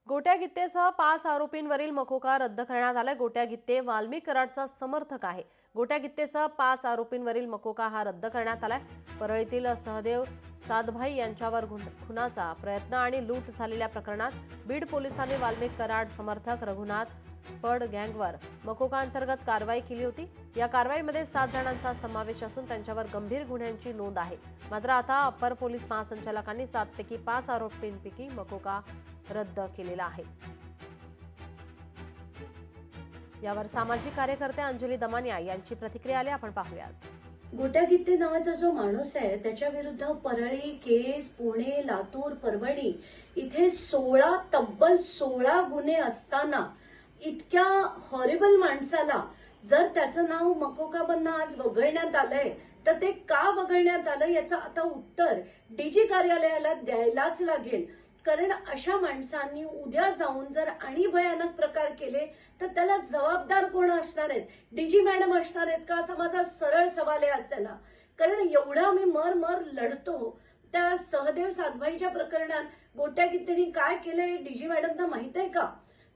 गोट्या गित्तेसह 5 आरोपींवरील मकोका रद्द करण्यात आलाय। गोट्या गित्ते वाल्मिक कराडचा समर्थक आहे। गोट्या गित्तेसह 5 आरोपींवरील मकोका हा रद्द करण्यात आलाय। परळीतील सहदेव सादभाई यांच्यावर खुनाचा प्रयत्न आणि लूट झालेल्या प्रकरणात बीड पोलिसांनी वाल्मिक कराड समर्थक रघुनाथ फड गँगवर मकोका अंतर्गत कारवाई केली होती। या कारवाईमध्ये 7 जणांचा समावेश असून त्यांच्यावर गंभीर गुन्ह्यांची नोंद आहे। मात्र आता अप्पर पोलीस महासंचालकांनी 7 पैकी 5 आरोपींपैकी मकोका रद्द केलेला आहे। यावर सामाजिक कार्यकर्ते अंजली दमानिया यांची प्रतिक्रिया आली, आपण पाहूयात। गोट्या गित्ते नावाचा जो माणूस आहे त्याच्या विरुद्ध परळी, केस, पुणे, लातूर, परभणी इथे तब्बल 16 गुन्हे असताना इतक्या हॉरिबल माणसाला जर त्याचं नाव मकोकामधनं आज वगळण्यात आलंय तर ते का वगळण्यात आलं याचं आता उत्तर डीजी कार्यालयाला द्यायलाच लागेल। कारण अशा माणसांनी उद्या जाऊन जर आणि भयानक प्रकार केले तर त्याला जबाबदार कोण असणार आहेत? डीजी मॅडम असणार आहेत का, असा माझा सरळ सवाल आहे आज त्यांना। कारण एवढा मी मर लढतो त्या सहदेव सादभाईच्या प्रकरणात गोट्या गित्तेनी काय केलंय डीजी मॅडमना माहित आहे का?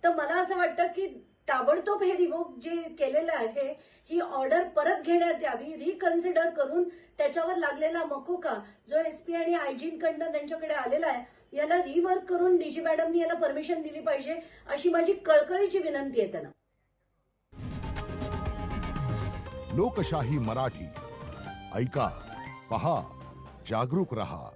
तर मला असं वाटतं की ताबडतोब हे रिवोक जे केलेलं आहे ही ऑर्डर परत घेण्यात यावी, रिकन्सिडर करून त्याच्यावर लागलेला मकोका जो एसपी आणि आयजींकडनं त्यांच्याकडे आलेला आहे याला रिवर्क करून डीजी मॅडमनी याला परमिशन दिली पाहिजे, अशी माझी कळकळीची विनंती आहे त्यांना। लोकशाही मराठी ऐका, पहा, जागरूक रहा।